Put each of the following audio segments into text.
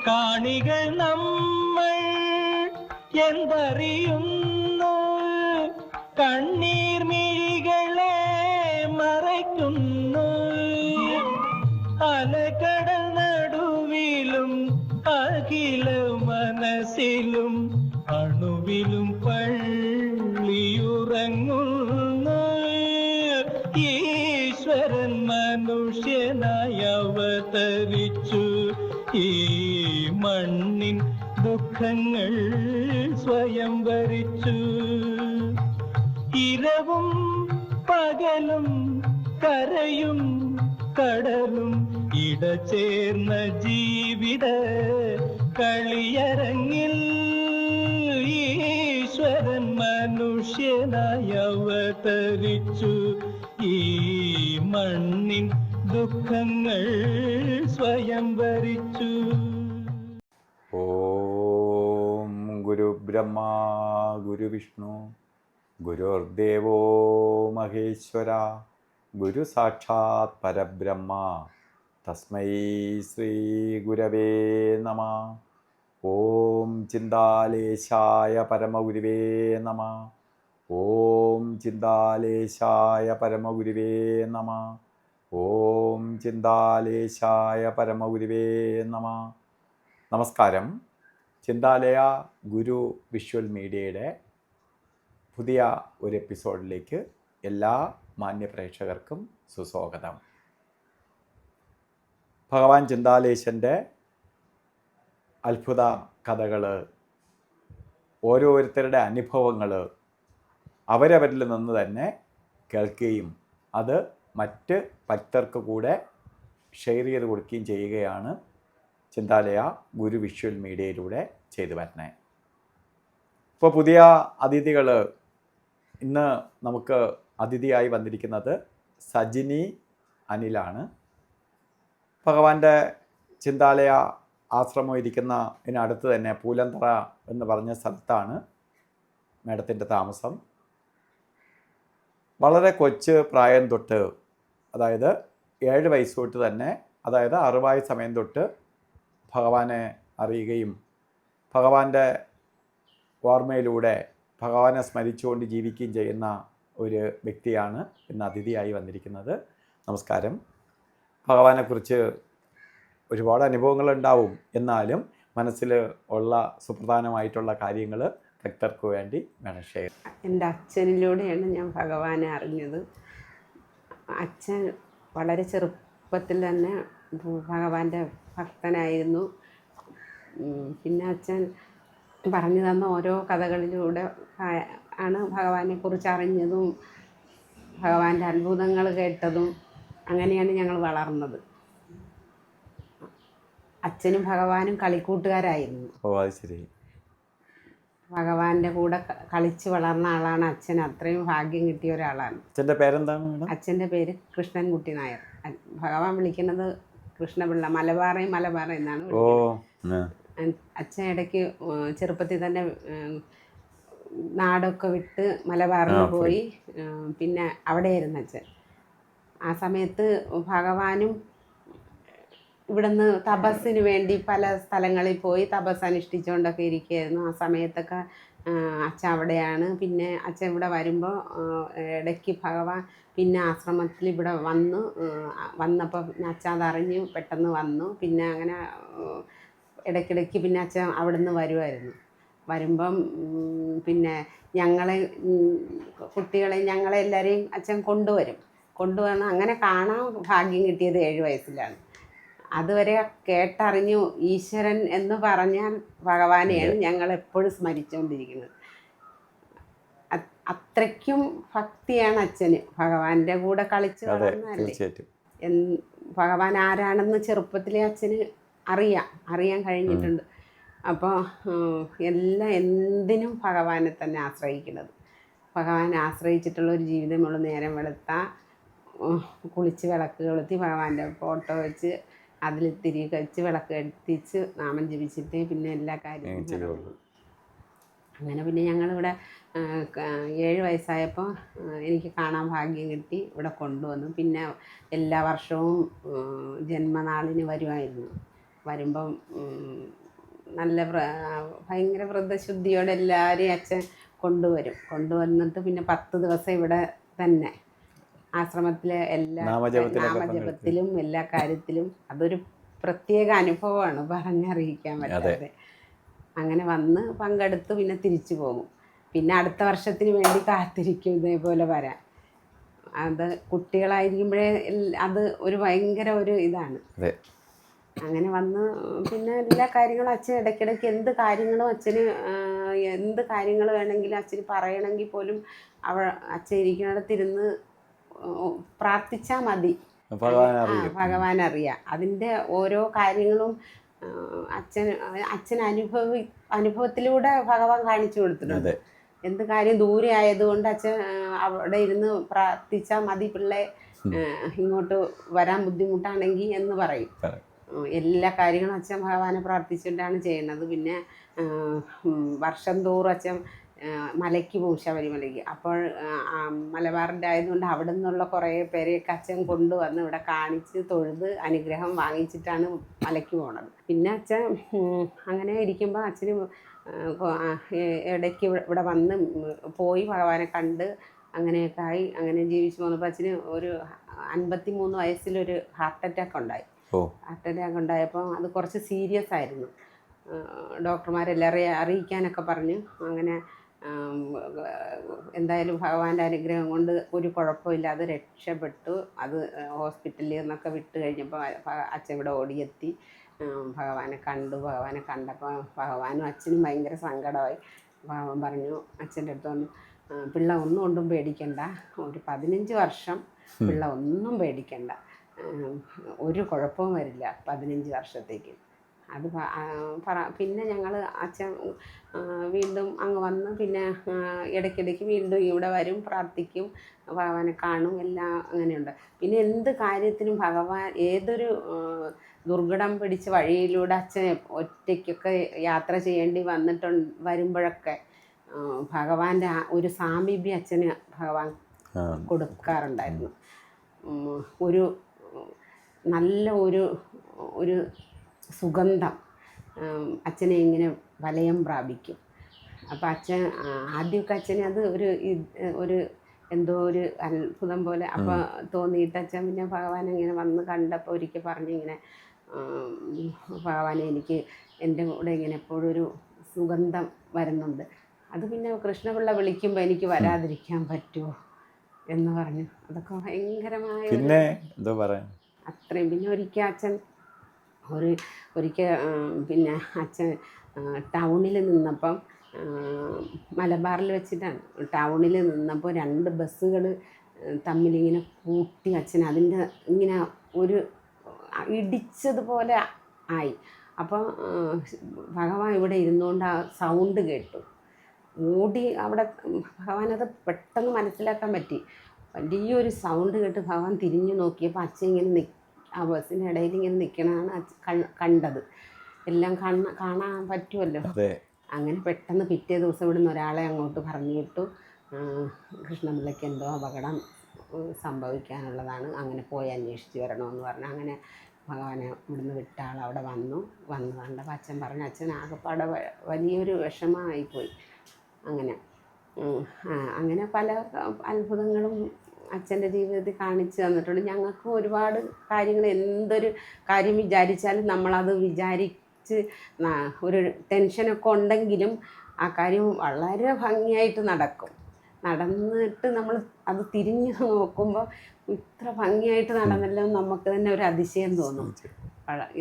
കാണികൾ നമ്മൾ എന്തറിയുന്നു, കണ്ണീർ മിഴികളെ മറയ്ക്കുന്നു. അലകടൽ നടുവിലും അഖില മനസ്സിലും അണുവിലും പള്ളിയുറങ്ങുന്നു. ഈശ്വരൻ മനുഷ്യനായി അവതരിച്ചു, ഈ മണ്ണിൻ ദുഃഖങ്ങൾ സ്വയം ഭരിച്ചു. ഇരവും പകലും കരയും കടലും ഇടചേർന്ന ജീവിത കളിയരങ്ങിൽ ഈശ്വരൻ മനുഷ്യനായി അവതരിച്ചു, ഈ മണ്ണിൻ ദുഃഖങ്ങൾ സ്വയം ഭരിച്ചു. ഓം ഗുരു ബ്രഹ്മ ഗുരു വിഷ്ണു ഗുരുർദേവോ മഹേശ്വര ഗുരു സാക്ഷാത് പരബ്രഹ്മ തസ്മൈ ശ്രീ ഗുരവേ നമഃ. ഓം ചിന്താലേശായ പരമഗുരുവേ നമഃ. ഓം ചിന്താലേശായ പരമഗുരുവേ നമഃ. ഓം ചിന്താലേശായ പരമഗുരുവേ നമഃ. നമസ്കാരം. ചിന്താലയ ഗുരു വിഷ്വൽ മീഡിയയുടെ പുതിയ ഒരു എപ്പിസോഡിലേക്ക് എല്ലാ മാന്യപ്രേക്ഷകർക്കും സുസ്വാഗതം. ഭഗവാൻ ചിന്താലേശൻ്റെ അത്ഭുത കഥകൾ, ഓരോരുത്തരുടെ അനുഭവങ്ങൾ അവരവരിൽ നിന്ന് തന്നെ കേൾക്കുകയും അത് മറ്റ് ഭക്തർക്ക് കൂടെ ഷെയർ ചെയ്ത് കൊടുക്കുകയും ചെയ്യുകയാണ് ചിന്താലയ ഗുരു വിഷ്വൽ മീഡിയയിലൂടെ ചെയ്തു വരുന്നത്. ഇപ്പോൾ പുതിയ അതിഥികൾ, ഇന്ന് നമുക്ക് അതിഥിയായി വന്നിരിക്കുന്നത് സജിനി അനിലാണ്. ഭഗവാന്റെ ചിന്താലയ ആശ്രമം ഇരിക്കുന്ന ഇതിനടുത്ത് തന്നെ പൂലന്തറ എന്ന് പറഞ്ഞ സ്ഥലത്താണ് മേഡത്തിൻ്റെ താമസം. വളരെ കൊച്ചു പ്രായം തൊട്ട്, അതായത് 7 വയസ്സ് തൊട്ട് തന്നെ, അതായത് അറിവായ സമയം തൊട്ട് ഭഗവാനെ അറിയുകയും ഭഗവാന്റെ ഓർമ്മയിലൂടെ ഭഗവാനെ സ്മരിച്ചുകൊണ്ട് ജീവിക്കുകയും ചെയ്യുന്ന ഒരു വ്യക്തിയാണ് ഇന്ന് അതിഥിയായി വന്നിരിക്കുന്നത്. നമസ്കാരം. ഭഗവാനെക്കുറിച്ച് ഒരുപാട് അനുഭവങ്ങളുണ്ടാവും, എന്നാലും മനസ്സിൽ ഉള്ള സുപ്രധാനമായിട്ടുള്ള കാര്യങ്ങൾ ഭക്തർക്ക് വേണ്ടി വേണം ഷെയർ. എൻ്റെ അച്ഛനിലൂടെയാണ് ഞാൻ ഭഗവാനെ അറിഞ്ഞത്. അച്ഛൻ വളരെ ചെറുപ്പത്തിൽ തന്നെ ഭഗവാന്റെ ഭക്തനായിരുന്നു. പിന്നെ അച്ഛൻ പറഞ്ഞു തന്ന ഓരോ കഥകളിലൂടെ ആണ് ഭഗവാനെക്കുറിച്ച് അറിഞ്ഞതും ഭഗവാന്റെ അത്ഭുതങ്ങൾ കേട്ടതും. അങ്ങനെയാണ് ഞങ്ങൾ വളർന്നത്. അച്ഛനും ഭഗവാനും കളിക്കൂട്ടുകാരായിരുന്നു. ശരി. ഭഗവാന്റെ കൂടെ കളിച്ച് വളർന്ന ആളാണ് അച്ഛൻ. അത്രയും ഭാഗ്യം കിട്ടിയ ഒരാളാണ്. അച്ഛൻ്റെ പേരെന്താണ്? അച്ഛൻ്റെ പേര് കൃഷ്ണൻകുട്ടി നായർ. ഭഗവാൻ വിളിക്കുന്നത് കൃഷ്ണപിള്ള. മലബാറ എന്നാണ് വിളിക്കുന്നത്. അച്ഛൻ ഇടയ്ക്ക് ചെറുപ്പത്തിൽ തന്നെ നാടൊക്കെ വിട്ട് മലബാറിൽ പോയി. പിന്നെ അവിടെയായിരുന്നു അച്ഛൻ. ആ സമയത്ത് ഭഗവാനും ഇവിടുന്ന് തപസ്സിന് വേണ്ടി പല സ്ഥലങ്ങളിൽ പോയി തപസ് അനുഷ്ഠിച്ചുകൊണ്ടൊക്കെ ഇരിക്കുകയായിരുന്നു. ആ സമയത്തൊക്കെ അച്ഛൻ അവിടെയാണ്. പിന്നെ അച്ഛൻ ഇവിടെ വരുമ്പോൾ ഇടയ്ക്ക് ഭഗവാൻ പിന്നെ ആശ്രമത്തിൽ ഇവിടെ വന്നപ്പോൾ അച്ഛൻ അതറിഞ്ഞ് പെട്ടെന്ന് വന്നു. പിന്നെ അങ്ങനെ ഇടയ്ക്കിടയ്ക്ക് പിന്നെ അച്ഛൻ അവിടെ നിന്ന് വരുമായിരുന്നു. വരുമ്പം പിന്നെ ഞങ്ങളെ എല്ലാവരെയും അച്ഛൻ കൊണ്ടുവന്ന് അങ്ങനെ കാണാൻ ഭാഗ്യം കിട്ടിയത് 7 വയസ്സിലാണ്. അതുവരെ കേട്ടറിഞ്ഞു ഈശ്വരൻ എന്ന് പറഞ്ഞാൽ ഭഗവാനെയാണ് ഞങ്ങൾ എപ്പോഴും സ്മരിച്ചുകൊണ്ടിരിക്കുന്നത്. അത്രയ്ക്കും ഭക്തിയാണ് അച്ഛന്. ഭഗവാന്റെ കൂടെ കളിച്ച് വളർന്നതല്ലേ. ഭഗവാൻ ആരാണെന്ന് ചെറുപ്പത്തിലെ അച്ഛന് അറിയാൻ കഴിഞ്ഞിട്ടുണ്ട്. അപ്പോൾ എന്തിനും ഭഗവാനെ തന്നെ ആശ്രയിക്കുന്നത്. ഭഗവാനെ ആശ്രയിച്ചിട്ടുള്ള ഒരു ജീവിതമുള്ള. നേരം വെളുത്താൽ കുളിച്ച് വിളക്ക് കൊളുത്തി ഭഗവാന്റെ ഫോട്ടോ വെച്ച് അതിൽ തിരി കഴിച്ച് വിളക്ക് കത്തിച്ച് നാമം ജപിച്ചിട്ട് പിന്നെ എല്ലാ കാര്യങ്ങളും. അങ്ങനെ പിന്നെ ഞങ്ങളിവിടെ 7 വയസ്സായപ്പോൾ എനിക്ക് കാണാൻ ഭാഗ്യം കിട്ടി. ഇവിടെ കൊണ്ടുവന്നു. പിന്നെ എല്ലാ വർഷവും ജന്മനാളിന് വരുമായിരുന്നു. വരുമ്പം നല്ല ഭയങ്കര വ്രതശുദ്ധിയോടെ എല്ലാവരെയും അച്ഛൻ കൊണ്ടുവന്നിട്ട് പിന്നെ 10 ദിവസം ഇവിടെ തന്നെ ആശ്രമത്തിലെ എല്ലാ നാമജപത്തിലും എല്ലാ കാര്യത്തിലും അതൊരു പ്രത്യേക അനുഭവമാണ്, പറഞ്ഞറിയിക്കാൻ പറ്റാതെ. അങ്ങനെ വന്ന് പങ്കെടുത്ത് പിന്നെ തിരിച്ചു പോകും. പിന്നെ അടുത്ത വർഷത്തിന് വേണ്ടി കാത്തിരിക്കും ഇതേപോലെ വരാൻ. അത് കുട്ടികളായിരിക്കുമ്പോഴേ അത് ഒരു ഭയങ്കര ഒരു ഇതാണ്. അങ്ങനെ വന്ന് പിന്നെ എല്ലാ കാര്യങ്ങളും അച്ഛൻ ഇടയ്ക്കിടയ്ക്ക് എന്ത് കാര്യങ്ങൾ വേണമെങ്കിലും അച്ഛന് പറയണമെങ്കിൽ പോലും അച്ഛൻ ഇരിക്കുന്നിടത്തിരുന്ന് പ്രാർത്ഥിച്ചാൽ മതി, ഭഗവാൻ അറിയാം. അതിൻ്റെ ഓരോ കാര്യങ്ങളും അച്ഛൻ അനുഭവത്തിലൂടെ ഭഗവാൻ കാണിച്ചു കൊടുത്തിട്ടുണ്ട്. എന്ത് കാര്യം ദൂരെ ആയതുകൊണ്ട് അച്ഛൻ അവിടെ ഇരുന്ന് പ്രാർത്ഥിച്ചാൽ മതി, പിള്ളേ ഇങ്ങോട്ട് വരാൻ ബുദ്ധിമുട്ടാണെങ്കിൽ എന്ന് പറയും. എല്ലാ കാര്യങ്ങളും അച്ഛൻ ഭഗവാനെ പ്രാർത്ഥിച്ചിട്ടാണ് ചെയ്യുന്നത്. പിന്നെ വർഷം തോറും അച്ഛൻ മലയ്ക്ക് പോകും, ശബരിമലയ്ക്ക്. അപ്പോൾ മലബാറിൻ്റെ ആയതുകൊണ്ട് അവിടെ നിന്നുള്ള കുറേ പേരെയൊക്കെ അച്ഛൻ കൊണ്ടുവന്ന് ഇവിടെ കാണിച്ച് തൊഴുത് അനുഗ്രഹം വാങ്ങിച്ചിട്ടാണ് മലയ്ക്ക് പോണത്. പിന്നെ അച്ഛൻ അങ്ങനെ ഇരിക്കുമ്പോൾ അച്ഛന് ഇടയ്ക്ക് ഇവിടെ വന്ന് പോയി ഭഗവാനെ കണ്ട് അങ്ങനെയൊക്കെ ആയി. അങ്ങനെ ജീവിച്ചു പോന്നപ്പോൾ അച്ഛന് ഒരു 53 വയസ്സിലൊരു ഹാർട്ട് അറ്റാക്ക് ഉണ്ടായപ്പോൾ അത് കുറച്ച് സീരിയസ് ആയിരുന്നു. ഡോക്ടർമാരെല്ലാവരെയും അറിയിക്കാനൊക്കെ പറഞ്ഞു. അങ്ങനെ എന്തായാലും ഭഗവാന്റെ അനുഗ്രഹം കൊണ്ട് ഒരു കുഴപ്പമില്ലാതെ രക്ഷപ്പെട്ടു. അത് ഹോസ്പിറ്റലിൽ നിന്നൊക്കെ വിട്ട് കഴിഞ്ഞപ്പോൾ അച്ഛൻ ഇവിടെ ഓടിയെത്തി ഭഗവാനെ കണ്ടപ്പോൾ ഭഗവാനും അച്ഛനും ഭയങ്കര സങ്കടമായി. ഭഗവാൻ പറഞ്ഞു അച്ഛൻ്റെ അടുത്ത് വന്നു, പിള്ള ഒന്നും കൊണ്ടും പേടിക്കണ്ട, ഒരു 15 വർഷം പിള്ള ഒന്നും പേടിക്കണ്ട, ഒരു കുഴപ്പവും വരില്ല 15 വർഷത്തേക്ക്. അത് പിന്നെ ഞങ്ങൾ അച്ഛൻ വീണ്ടും അങ്ങ് വന്ന് പിന്നെ ഇടയ്ക്കിടയ്ക്ക് വീണ്ടും ഇവിടെ വരും, പ്രാർത്ഥിക്കും, ഭഗവാനെ കാണും, എല്ലാം അങ്ങനെയുണ്ട്. പിന്നെ എന്ത് കാര്യത്തിനും ഭഗവാൻ ഏതൊരു ദുർഘടം പിടിച്ച വഴിയിലൂടെ അച്ഛൻ ഒറ്റയ്ക്കൊക്കെ യാത്ര ചെയ്യേണ്ടി വരുമ്പോഴൊക്കെ ഭഗവാന്റെ ഒരു സാമീപ്യം അച്ഛന് ഭഗവാൻ കൊടുക്കാറുണ്ടായിരുന്നു. ഒരു നല്ല ഒരു സുഗന്ധം അച്ഛനെ ഇങ്ങനെ വലയം പ്രാപിക്കും. അപ്പം അച്ഛൻ ആദ്യമൊക്കെ അച്ഛന് അത് ഒരു എന്തോ ഒരു അത്ഭുതം പോലെ അപ്പോൾ തോന്നിയിട്ട് അച്ഛൻ പിന്നെ ഭഗവാൻ ഇങ്ങനെ വന്ന് കണ്ടപ്പോൾ ഒരിക്കൽ പറഞ്ഞു, ഇങ്ങനെ ഭഗവാനെ എനിക്ക് എൻ്റെ കൂടെ ഇങ്ങനെ എപ്പോഴും ഒരു സുഗന്ധം വരുന്നുണ്ട്, അത് പിന്നെ കൃഷ്ണപിള്ള വിളിക്കുമ്പോൾ എനിക്ക് വരാതിരിക്കാൻ പറ്റുമോ എന്ന് പറഞ്ഞു. അതൊക്കെ ഭയങ്കരമായ പിന്നെ എന്തോ പറയാൻ അത്രയും. പിന്നെ ഒരിക്കൽ പിന്നെ അച്ഛൻ ടൗണിൽ നിന്നപ്പം മലബാറിൽ വെച്ചിട്ടാണ്, ടൗണിൽ നിന്നപ്പോൾ 2 ബസ്സുകൾ തമ്മിലിങ്ങനെ കൂട്ടി അച്ഛൻ അതിൻ്റെ ഇങ്ങനെ ഒരു ഇടിച്ചതുപോലെ ആയി. അപ്പോൾ ഭഗവാൻ ഇവിടെ ഇരുന്നുകൊണ്ട് ആ സൗണ്ട് കേട്ടു. ഓടി അവിടെ ഭഗവാനത് പെട്ടെന്ന് മനസ്സിലാക്കാൻ പറ്റി. വലിയൊരു സൗണ്ട് കേട്ട് ഭഗവാൻ തിരിഞ്ഞു നോക്കിയപ്പോൾ അച്ഛൻ ഇങ്ങനെ ആ ബസ്സിൻ്റെ ഇടയിൽ ഇങ്ങനെ നിൽക്കണമെന്ന് കണ്ടത്. എല്ലാം കാണാൻ പറ്റുമല്ലോ. അങ്ങനെ പെട്ടെന്ന് പിറ്റേ ദിവസം ഇവിടുന്ന് ഒരാളെ അങ്ങോട്ട് പറഞ്ഞു വിട്ടു, കൃഷ്ണപിള്ളയ്ക്ക് എന്തോ അപകടം സംഭവിക്കാനുള്ളതാണ്, അങ്ങനെ പോയി അന്വേഷിച്ച് വരണമെന്ന് പറഞ്ഞു. അങ്ങനെ ഭഗവാനെ ഇവിടുന്ന് വിട്ട ആൾ അവിടെ വന്ന് കണ്ടപ്പോൾ അച്ഛൻ പറഞ്ഞു, അച്ഛൻ ആകെപ്പാടെ വലിയൊരു വിഷമമായിപ്പോയി. അങ്ങനെ പല അത്ഭുതങ്ങളും അച്ഛൻ്റെ ജീവിതത്തിൽ കാണിച്ചു തന്നിട്ടുണ്ട്. ഞങ്ങൾക്ക് ഒരുപാട് കാര്യങ്ങൾ, എന്തൊരു കാര്യം വിചാരിച്ചാലും നമ്മളത് വിചാരിച്ച് ഒരു ടെൻഷനൊക്കെ ഉണ്ടെങ്കിലും ആ കാര്യം വളരെ ഭംഗിയായിട്ട് നടന്നിട്ട് നമ്മൾ അത് തിരിഞ്ഞു നോക്കുമ്പോൾ ഇത്ര ഭംഗിയായിട്ട് നടന്നല്ലോ നമുക്ക് തന്നെ ഒരു അതിശയം തോന്നും.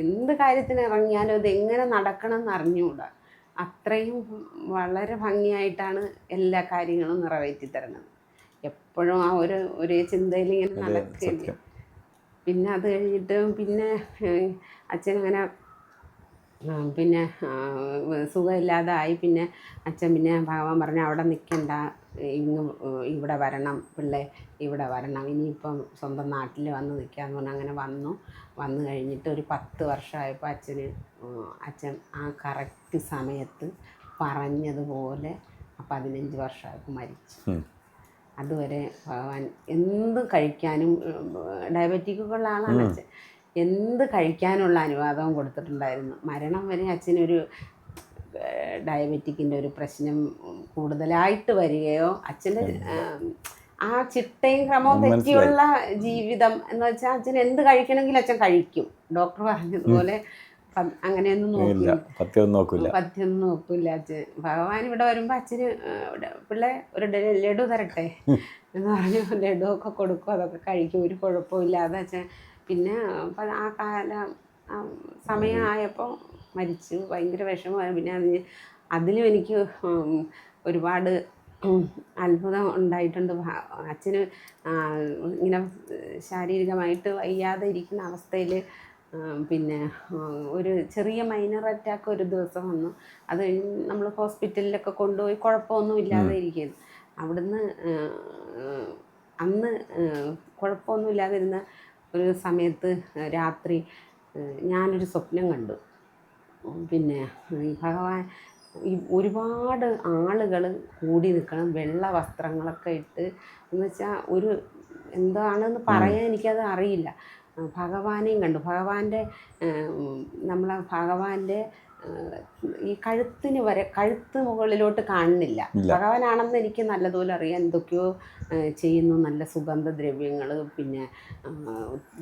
എന്ത് കാര്യത്തിന് ഇറങ്ങിയാലും അത് എങ്ങനെ നടക്കണം എന്ന് അറിഞ്ഞുകൂടാ, അത്രയും വളരെ ഭംഗിയായിട്ടാണ് എല്ലാ കാര്യങ്ങളും നിറവേറ്റി തരുന്നത്. എപ്പോഴും ആ ഒരേ ചിന്തയിൽ ഇങ്ങനെ നടക്കുകയില്ല. പിന്നെ അത് കഴിഞ്ഞിട്ട് പിന്നെ അച്ഛനങ്ങനെ പിന്നെ സുഖമില്ലാതായി. പിന്നെ അച്ഛൻ പിന്നെ ഭഗവാൻ പറഞ്ഞു അവിടെ നിൽക്കണ്ട, ഇവിടെ വരണം പിള്ളേ, ഇവിടെ വരണം, ഇനിയിപ്പം സ്വന്തം നാട്ടിൽ വന്ന് നിൽക്കാമെന്ന് പറഞ്ഞാൽ അങ്ങനെ വന്നു കഴിഞ്ഞിട്ട് ഒരു 10 വർഷമായപ്പോൾ അച്ഛൻ ആ കറക്റ്റ് സമയത്ത് പറഞ്ഞതുപോലെ 15 വർഷമായപ്പോൾ മരിച്ചു. അതുവരെ ഭഗവാൻ എന്ത് കഴിക്കാനും, ഡയബറ്റിക്കുള്ള ആളാണ് അച്ഛൻ, എന്ത് കഴിക്കാനുള്ള അനുവാദവും കൊടുത്തിട്ടുണ്ടായിരുന്നു. മരണം വരെ അച്ഛനൊരു ഡയബറ്റിക്കിൻ്റെ ഒരു പ്രശ്നം കൂടുതലായിട്ട് വരികയോ അച്ഛൻ്റെ ആ ചിട്ടയും ക്രമവും തെറ്റിയുള്ള ജീവിതം എന്ന് വെച്ചാൽ അച്ഛൻ എന്ത് കഴിക്കണമെങ്കിലും അച്ഛൻ കഴിക്കും. ഡോക്ടർ പറഞ്ഞതുപോലെ അങ്ങനെയൊന്നും നോക്കില്ല, പഥ്യമൊന്നും നോക്കില്ല അച്ഛൻ. ഭഗവാൻ ഇവിടെ വരുമ്പോൾ അച്ഛന് പിള്ളേ ഒരു ലഡു തരട്ടെ എന്ന് പറഞ്ഞു ലഡു ഒക്കെ കൊടുക്കും, അതൊക്കെ കഴിക്കും, ഒരു കുഴപ്പമില്ലാതെ അച്ഛൻ. പിന്നെ ആ കാലം സമയമായപ്പോൾ മരിച്ചു. ഭയങ്കര വിഷമമായി. പിന്നെ അതിലും എനിക്ക് ഒരുപാട് അത്ഭുതം ഉണ്ടായിട്ടുണ്ട്. അച്ഛന് ഇങ്ങനെ ശാരീരികമായിട്ട് വയ്യാതെ ഇരിക്കുന്ന അവസ്ഥയിൽ പിന്നെ ഒരു ചെറിയ മൈനർ അറ്റാക്ക് ഒരു ദിവസം വന്നു. അത് കഴിഞ്ഞ് നമ്മൾ ഹോസ്പിറ്റലിലൊക്കെ കൊണ്ടുപോയി കുഴപ്പമൊന്നും ഇല്ലാതെ ഇരിക്കുന്നു. അവിടുന്ന് അന്ന് കുഴപ്പമൊന്നും ഇല്ലാതിരുന്ന ഒരു സമയത്ത് രാത്രി ഞാനൊരു സ്വപ്നം കണ്ടു. പിന്നെ ഈ ഭഗവാൻ ഈ ഒരുപാട് ആളുകൾ കൂടി നിൽക്കണം, വെള്ള വസ്ത്രങ്ങളൊക്കെ ഇട്ട്. എന്ന് വെച്ചാൽ ഒരു എന്താണെന്ന് പറയാൻ എനിക്കത് അറിയില്ല. ഭഗവാനെയും കണ്ടു. ഭഗവാന്റെ നമ്മളെ ഭഗവാന്റെ ഈ കഴുത്തിന് വരെ, കഴുത്ത് മുകളിലോട്ട് കാണുന്നില്ല. ഭഗവാനാണെന്ന് എനിക്ക് നല്ലതുപോലെ അറിയാം. എന്തൊക്കെയോ ചെയ്യുന്നു, നല്ല സുഗന്ധദ്രവ്യങ്ങൾ, പിന്നെ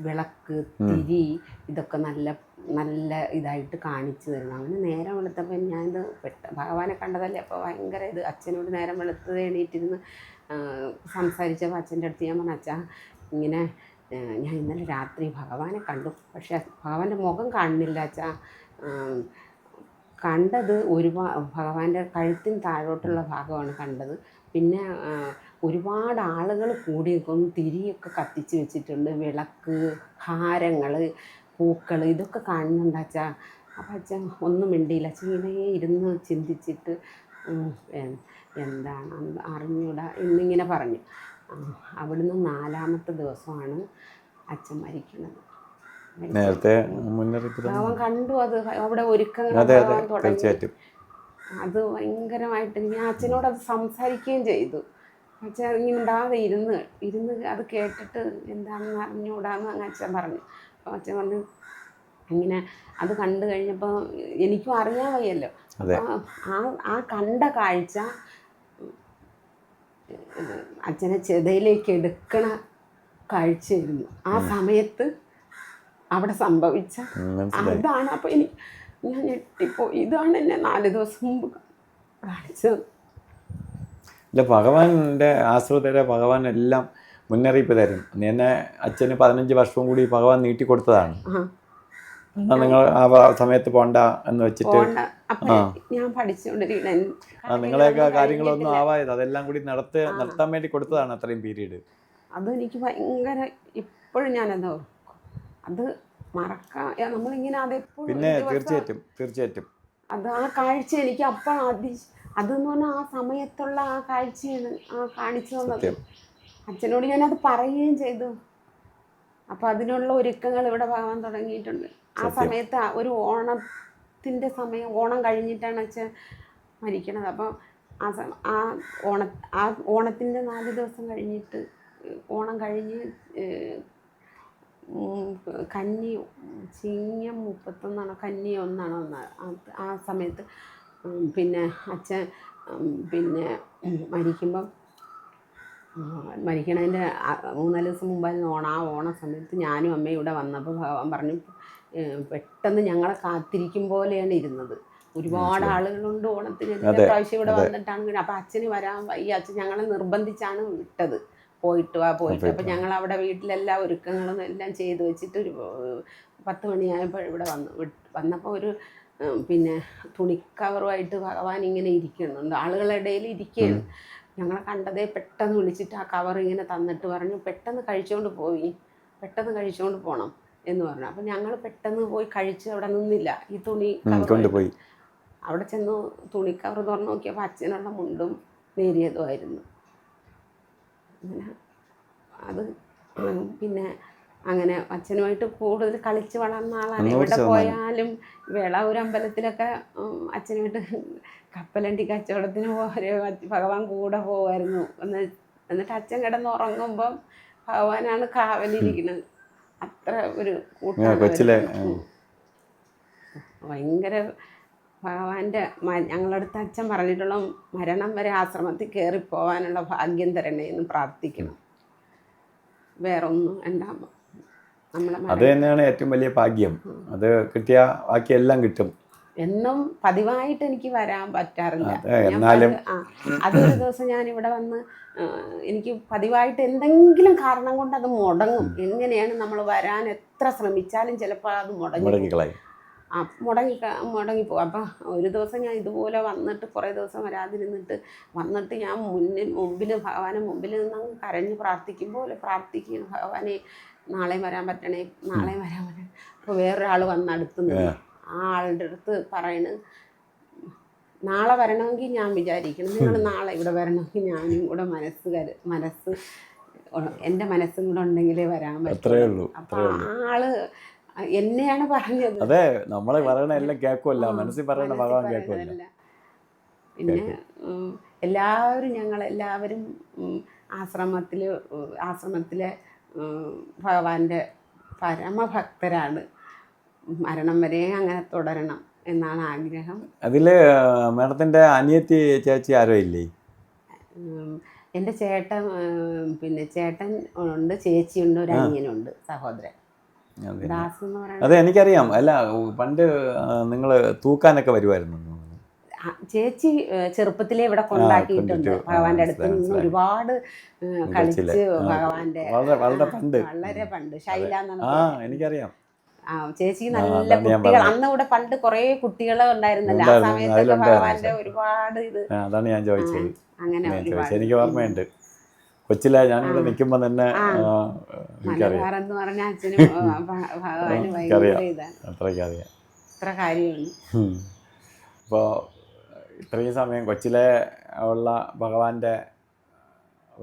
വിളക്ക്, തിരി, ഇതൊക്കെ നല്ല നല്ല ഇതായിട്ട് കാണിച്ചു തരുന്നു. അങ്ങനെ നേരം വെളുത്തപ്പോൾ ഞാനിത് ഭഗവാനെ കണ്ടതല്ലേ, അപ്പോൾ ഭയങ്കര ഇത്. അച്ഛനോട് നേരം വെളുത്തത് എണീറ്റിരുന്ന് സംസാരിച്ചപ്പോൾ അച്ഛൻ്റെ അടുത്ത് ഞാൻ പറഞ്ഞു, അച്ഛാ ഇങ്ങനെ ഞാൻ ഇന്നലെ രാത്രി ഭഗവാനെ കണ്ടു, പക്ഷേ ഭഗവാന്റെ മുഖം കാണുന്നില്ല അച്ഛാ. കണ്ടത് ഭഗവാന്റെ കഴുത്തിന് താഴോട്ടുള്ള ഭാഗമാണ് കണ്ടത്. പിന്നെ ഒരുപാട് ആളുകൾ കൂടി നിൽക്കുന്നു, തിരിയൊക്കെ കത്തിച്ച് വെച്ചിട്ടുണ്ട്, വിളക്ക്, ഹാരങ്ങൾ, പൂക്കൾ, ഇതൊക്കെ കാണുന്നുണ്ട് അച്ഛാ. അപ്പം അച്ഛൻ ഒന്നും മിണ്ടിയില്ല. അച്ഛൻ ഇങ്ങനെ ഇരുന്ന് ചിന്തിച്ചിട്ട് എന്താണ് അറിഞ്ഞൂടാ എന്നിങ്ങനെ പറഞ്ഞു. അവിടുന്ന് 4-ാമത്തെ ദിവസമാണ് അച്ഛൻ മരിക്കുന്നത്. നേരത്തെ മുന്നറിയിപ്പ് അവൻ കണ്ടു. അത് അവിടെ ഒരുക്കങ്ങൾ തുടങ്ങി. അത് ഭയങ്കരമായിട്ട് ഞാൻ അച്ഛനോട് അത് സംസാരിക്കുകയും ചെയ്തു. അച്ഛൻ ഇങ്ങനെ ഉണ്ടാതെ ഇരുന്ന് അത് കേട്ടിട്ട് എന്താണെന്ന് അറിഞ്ഞുകൂടാന്ന് അങ്ങ് അച്ഛൻ പറഞ്ഞു. അപ്പോൾ അച്ഛൻ പറഞ്ഞു ഇങ്ങനെ അത് കണ്ടു കഴിഞ്ഞപ്പോൾ എനിക്കും അറിയാൻ വയ്യല്ലോ. ആ കണ്ട കാഴ്ച അച്ഛനെ ചെതയിലേക്ക് എടുക്കണ കാഴ്ചയായിരുന്നു ആ സമയത്ത് അവിടെ സംഭവിച്ച. അതാണ് അപ്പോൾ ഞാൻ ഞെട്ടിപ്പോയി. ഇതാണ് എന്നെ 4 ദിവസം മുമ്പ് കാണിച്ചത്. ഇല്ല, ഭഗവാന്റെ ആശ്രിതരെ ഭഗവാൻ എല്ലാം മുന്നറിയിപ്പ് തരും. എന്നെ അച്ഛന് 15 വർഷവും കൂടി ഭഗവാൻ നീട്ടിക്കൊടുത്തതാണ്. നിങ്ങൾ ആ സമയത്ത് പോണ്ട എന്ന് വെച്ചിട്ട് ഞാൻ പഠിച്ചുകൊണ്ടിരിക്കുന്ന നിങ്ങളെയൊക്കെ കാര്യങ്ങളൊന്നും ആവായത് അതെല്ലാം കൂടി നടത്താൻ വേണ്ടി കൊടുത്തതാണ് അത്രയും പീരീഡ്. അതെനിക്ക് ഭയങ്കര ഇപ്പോഴും ഞാനെന്താ അത് മറക്കാൻ നമ്മളിങ്ങനെ അതെപ്പോഴും. പിന്നെ തീർച്ചയായിട്ടും അത് ആ കാഴ്ച എനിക്ക് അപ്പോൾ അതെന്ന് പറഞ്ഞാൽ ആ സമയത്തുള്ള ആ കാഴ്ചയാണ് കാണിച്ചു തന്നത്. അച്ഛനോട് ഞാനത് പറയുകയും ചെയ്തു. അപ്പോൾ അതിനുള്ള ഒരുക്കങ്ങൾ ഇവിടെ ഭഗവാൻ തുടങ്ങിയിട്ടുണ്ട്. ആ സമയത്ത് ഒരു ഓണത്തിൻ്റെ സമയം, ഓണം കഴിഞ്ഞിട്ടാണ് അച്ഛൻ മരിക്കണത്. അപ്പോൾ ആ ഓണത്തിൻ്റെ 4 ദിവസം കഴിഞ്ഞിട്ട്, ഓണം കഴിഞ്ഞ് കന്നി ചിങ്ങം 31 കന്നി 1 ആ സമയത്ത് പിന്നെ അച്ഛൻ പിന്നെ മരിക്കണതിൻ്റെ 3-4 ദിവസം മുമ്പായിരുന്നു ഓണം. ആ ഓണ സമയത്ത് ഞാനും അമ്മയും ഇവിടെ വന്നപ്പോൾ ഭഗവാൻ പറഞ്ഞു, പെട്ടെന്ന് ഞങ്ങളെ കാത്തിരിക്കും പോലെയാണ് ഇരുന്നത്. ഒരുപാട് ആളുകളുണ്ട് ഓണത്തിന്, എല്ലാ പ്രാവശ്യം ഇവിടെ വന്നിട്ടാണ്. അപ്പം അച്ഛന് വരാൻ വയ്യ. അച്ഛൻ ഞങ്ങളെ നിർബന്ധിച്ചാണ് വിട്ടത്. പോയിട്ട് അപ്പം ഞങ്ങൾ അവിടെ വീട്ടിലെല്ലാ ഒരുക്കങ്ങളും എല്ലാം ചെയ്ത് വെച്ചിട്ട് ഒരു 10 മണിയായപ്പോൾ ഇവിടെ വന്നപ്പോൾ ഒരു പിന്നെ തുണിക്കവറുമായിട്ട് ഭഗവാൻ ഇങ്ങനെ ഇരിക്കുന്നുണ്ട്, ആളുകളുടെ ഇടയിൽ ഇരിക്കുകയാണ്. ഞങ്ങളെ കണ്ടതേ പെട്ടെന്ന് വിളിച്ചിട്ട് ആ കവർ ഇങ്ങനെ തന്നിട്ട് പറഞ്ഞു, പെട്ടെന്ന് കഴിച്ചുകൊണ്ട് പോകണം എന്ന് പറഞ്ഞു. അപ്പം ഞങ്ങൾ പെട്ടെന്ന് പോയി കഴിച്ച് അവിടെ നിന്നില്ല. ഈ തുണി കൊണ്ടുപോയി അവിടെ ചെന്ന് തുണിക്കവർ തുറന്ന് നോക്കിയപ്പോൾ അച്ഛനുള്ള മുണ്ടും നേരിയതുമായിരുന്നു. അങ്ങനെ അത് പിന്നെ അങ്ങനെ അച്ഛനുമായിട്ട് കൂടുതൽ കളിച്ച് വളർന്ന ആളാണ്. എവിടെ പോയാലും വേളാവൂർ അമ്പലത്തിലൊക്കെ അച്ഛനുമായിട്ട് കപ്പലണ്ടി കച്ചവടത്തിന് ഭഗവാൻ കൂടെ പോകുമായിരുന്നു. എന്നിട്ട് അച്ഛൻ കിടന്നുറങ്ങുമ്പം ഭഗവാനാണ് കാവലിരിക്കുന്നത്. അത്ര ഒരു കൂട്ടാണ് കൊച്ചിലെ ഭയങ്കര ഭഗവാന്റെ ഞങ്ങളടുത്ത് അച്ഛൻ പറഞ്ഞിട്ടുള്ള മരണം വരെ ആശ്രമത്തിൽ കയറി പോകാനുള്ള ഭാഗ്യം തരണേ എന്ന് പ്രാർത്ഥിക്കണം. വേറൊന്നും ഉണ്ടാകുമ്പോൾ അത് തന്നെയാണ് ഏറ്റവും വലിയ ഭാഗ്യം. അത് കിട്ടിയ ബാക്കി എല്ലാം കിട്ടും. എന്നും പതിവായിട്ട് എനിക്ക് വരാൻ പറ്റാറില്ല. എന്നാലും അതൊരു ദിവസം ഞാൻ ഇവിടെ വന്ന് എനിക്ക് പതിവായിട്ട് എന്തെങ്കിലും കാരണം കൊണ്ട് അത് മുടങ്ങും. എങ്ങനെയാണ് നമ്മൾ വരാൻ എത്ര ശ്രമിച്ചാലും ചിലപ്പോൾ അത് മുടങ്ങിക്കളയും. മുടങ്ങിപ്പോകും. അപ്പം ഒരു ദിവസം ഞാൻ ഇതുപോലെ വന്നിട്ട് കുറേ ദിവസം വരാതിരുന്നിട്ട് വന്നിട്ട് ഞാൻ മുമ്പിൽ ഭഗവാനെ മുമ്പിൽ നിന്ന് കരഞ്ഞ് പ്രാർത്ഥിക്കുമ്പോൾ പ്രാർത്ഥിക്കും, ഭഗവാനെ നാളെ വരാൻ പറ്റണേ, നാളെ വരാൻ പറ്റണേ. അപ്പോൾ വേറൊരാൾ വന്ന് അടുത്ത് നിന്ന് ആ ആളുടെ അടുത്ത് പറയണ്, നാളെ വരണമെങ്കിൽ ഞാൻ വിചാരിക്കണം, നിങ്ങൾ നാളെ ഇവിടെ വരണമെങ്കിൽ ഞാനും കൂടെ മനസ്സ് എൻ്റെ മനസ്സും കൂടെ ഉണ്ടെങ്കിലേ വരാൻ പറ്റുള്ളൂ. അപ്പം ആള് എന്നെയാണ് പറഞ്ഞത്. അതെ, നമ്മളെ പറയണ എല്ലാം കേൾക്കുമല്ല, മനസ്സിൽ പറയണ ഭഗവാൻ കേൾക്കുമല്ല. പിന്നെ ഞങ്ങളെല്ലാവരും ആശ്രമത്തിലെ ഭഗവാന്റെ പരമഭക്തരാണ്. മരണം വരെ അങ്ങനെ തുടരണം എന്നാണ് ആഗ്രഹം. അതില് മാഡത്തിന്റെ അനിയത്തി ചേച്ചി ആരോ ഇല്ലേ? എൻ്റെ ചേട്ടൻ ഉണ്ട്, ചേച്ചിയുണ്ട്, ഒരു അനിയനുണ്ട്, സഹോദരൻ ദാസ് എന്ന് പറയുന്നത്. അതെ, എനിക്കറിയാം. അല്ല, പണ്ട് നിങ്ങൾ തൂക്കാനൊക്കെ വരുമായിരുന്നു. ചേച്ചി ചെറുപ്പത്തിലേ ഇവിടെ കൊണ്ടാക്കിയിട്ടുണ്ട്. ഭഗവാന്റെ അടുത്ത് നിന്ന് ഒരുപാട് കളിച്ച് ഭഗവാന്റെ വളരെ പണ്ട് ശൈല എന്നാണ് എനിക്കറിയാം. ചേച്ചി നല്ല കുട്ടികൾ അന്ന് ഇവിടെ പണ്ട് കുറെ കുട്ടികളെ ഉണ്ടായിരുന്നല്ലോ. ആ സമയത്തൊക്കെ ഭഗവാന്റെ ഒരുപാട് ഇത്. അതാണ് ഞാൻ ചോദിച്ചത്. അങ്ങനെ എനിക്ക് ഓർമ്മയുണ്ട്. കൊച്ചിലെ ഞാനിവിടെ നിൽക്കുമ്പോൾ തന്നെ മലബാറെന്ന് പറഞ്ഞ അച്ഛനും ഭഗവാന് ഭയങ്കര ഇതാണ്. അത്രയ്ക്കറിയാം. അത്ര കാര്യമാണ്. അപ്പോൾ ഇത്രയും സമയം കൊച്ചിലെ ഉള്ള ഭഗവാന്റെ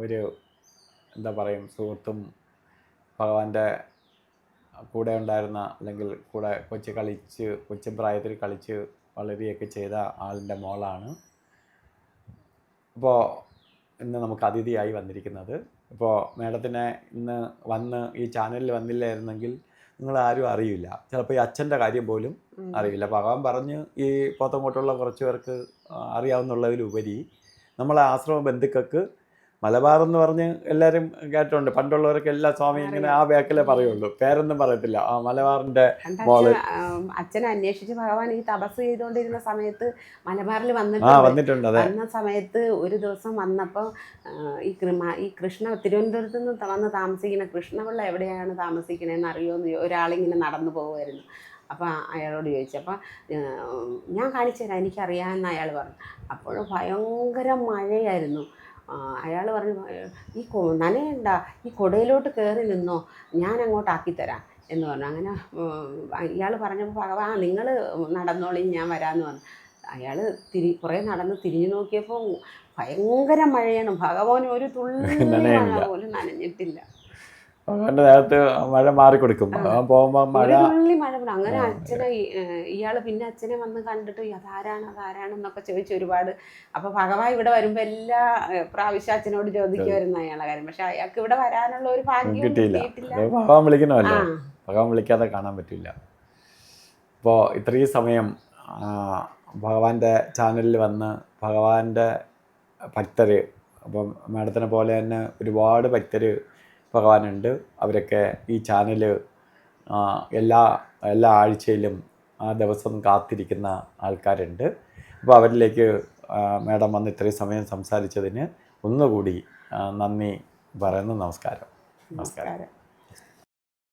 ഒരു എന്താ പറയും സുഹൃത്തും ഭഗവാന്റെ കൂടെ ഉണ്ടായിരുന്ന, അല്ലെങ്കിൽ കൂടെ കൊച്ചു പ്രായത്തിൽ കളിച്ച് വളരുകയൊക്കെ ചെയ്ത ആളിൻ്റെ മോളാണ് ഇപ്പോൾ ഇന്ന് നമുക്ക് അതിഥിയായി വന്നിരിക്കുന്നത്. ഇപ്പോൾ മാഡത്തിനെ ഇന്ന് വന്ന് ഈ ചാനലിൽ വന്നില്ലായിരുന്നെങ്കിൽ നിങ്ങൾ ആരും അറിയില്ല. ചിലപ്പോൾ ഈ അച്ഛൻ്റെ കാര്യം പോലും അറിയില്ല. ഭഗവാൻ പറഞ്ഞ് ഈ പോത്തങ്കോട്ടുള്ള കുറച്ച് പേർക്ക് അറിയാവുന്നുള്ളതിലുപരി നമ്മളെ ആശ്രമ ബന്ധുക്കൾക്ക് മലബാർ എന്ന് പറഞ്ഞ് എല്ലാവരും കേട്ടിട്ടുണ്ട്. പണ്ടുള്ളവർക്ക് എല്ലാ സ്വാമി ഇങ്ങനെ ആ ബാക്കിലേ പറയുള്ളൂ, പേരൊന്നും പറയത്തില്ല. ആ മലബാറിന്റെ മോള് അച്ഛനെ അന്വേഷിച്ച് ഭഗവാൻ ഈ തപസ് ചെയ്തുകൊണ്ടിരുന്ന സമയത്ത് മലബാറിൽ വന്നിട്ടുണ്ട്. വന്ന സമയത്ത് ഒരു ദിവസം വന്നപ്പോൾ ഈ കൃഷ്ണ തിരുവനന്തപുരത്ത് നിന്ന് വന്ന് താമസിക്കുന്ന കൃഷ്ണപിള്ള എവിടെയാണ് താമസിക്കണേന്ന് അറിയുമെന്ന് ഒരാളിങ്ങനെ നടന്നു പോകുമായിരുന്നു. അപ്പോൾ അയാളോട് ചോദിച്ചു. അപ്പം ഞാൻ കാണിച്ചു തരാം, എനിക്കറിയാമെന്ന് അയാൾ പറഞ്ഞു. അപ്പോൾ ഭയങ്കര മഴയായിരുന്നു. അയാൾ പറഞ്ഞു, ഈ നനയണ്ട, ഈ കുടയിലോട്ട് കയറി നിന്നോ, ഞാൻ അങ്ങോട്ട് ആക്കിത്തരാം എന്ന് പറഞ്ഞു. അങ്ങനെ ഇയാൾ പറഞ്ഞപ്പോൾ ഭഗവാൻ നിങ്ങൾ നടന്നോളി, ഞാൻ വരാമെന്ന് പറഞ്ഞു. അയാൾ കുറേ നടന്ന് തിരിഞ്ഞു നോക്കിയപ്പോൾ ഭയങ്കര മഴയാണ്. ഭഗവാൻ ഒരു തുള്ളി മഴ പോലും നനഞ്ഞിട്ടില്ല. ഭഗവാന്റെ നേരത്ത് മഴ മാറിക്കൊടുക്കും. പോകുമ്പോൾ ഒരു തുള്ളി മഴ പോലും. അങ്ങനെ അച്ഛനെ ഇയാൾ പിന്നെ അച്ഛനെ വന്ന് കണ്ടിട്ട് അതാരാണെന്നൊക്കെ ചോദിച്ചു ഒരുപാട്. അപ്പോൾ ഭഗവാൻ ഇവിടെ വരുമ്പോൾ എല്ലാ പ്രാവശ്യം അച്ഛനോട് ചോദിക്കുമായിരുന്നു അയാളെ കാര്യം. പക്ഷെ അയാൾക്ക് ഇവിടെ വരാനുള്ള ഒരു ഭാഗ്യം കിട്ടിയില്ല. ഭഗവാൻ വിളിക്കണമല്ലോ, ഭഗവാൻ വിളിക്കാതെ കാണാൻ പറ്റില്ല. അപ്പോൾ ഇത്രയും സമയം ഭഗവാന്റെ ചാനലിൽ വന്ന് ഭഗവാന്റെ ഭക്തർ, അപ്പം മാഡത്തിനെ പോലെ തന്നെ ഒരുപാട് ഭക്തർ ഭഗവാനുണ്ട്. അവരൊക്കെ ഈ ചാനൽ എല്ലാ ആഴ്ചയിലും ആ ദിവസം കാത്തിരിക്കുന്ന ആൾക്കാരുണ്ട്. അപ്പോൾ അവരിലേക്ക് മാഡം വന്ന് ഇത്രയും സമയം സംസാരിച്ചതിന് ഒന്നുകൂടി നന്ദി പറയുന്നു. നമസ്കാരം.